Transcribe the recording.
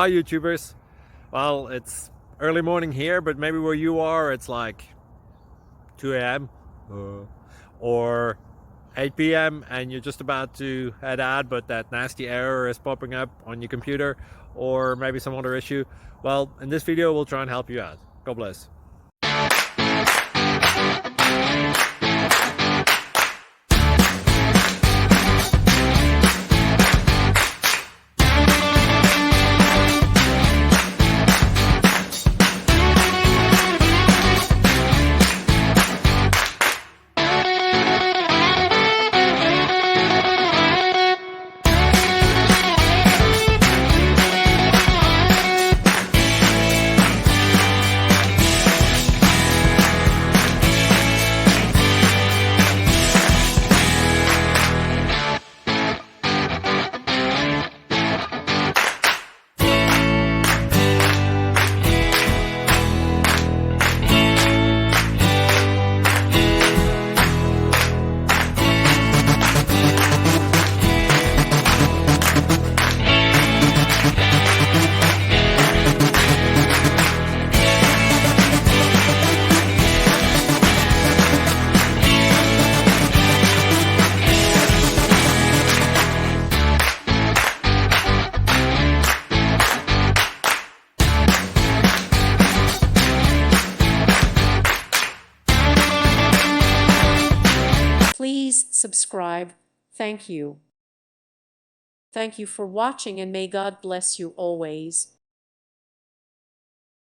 Hi YouTubers. Well, it's early morning here, but maybe where you are it's like 2 a.m. or 8 p.m. and you're just about to head out, but that nasty error is popping up on your computer, or maybe some other issue. Well, in this video we'll try and help you out. God bless. Please subscribe. Thank you. Thank you for watching, and may God bless you always.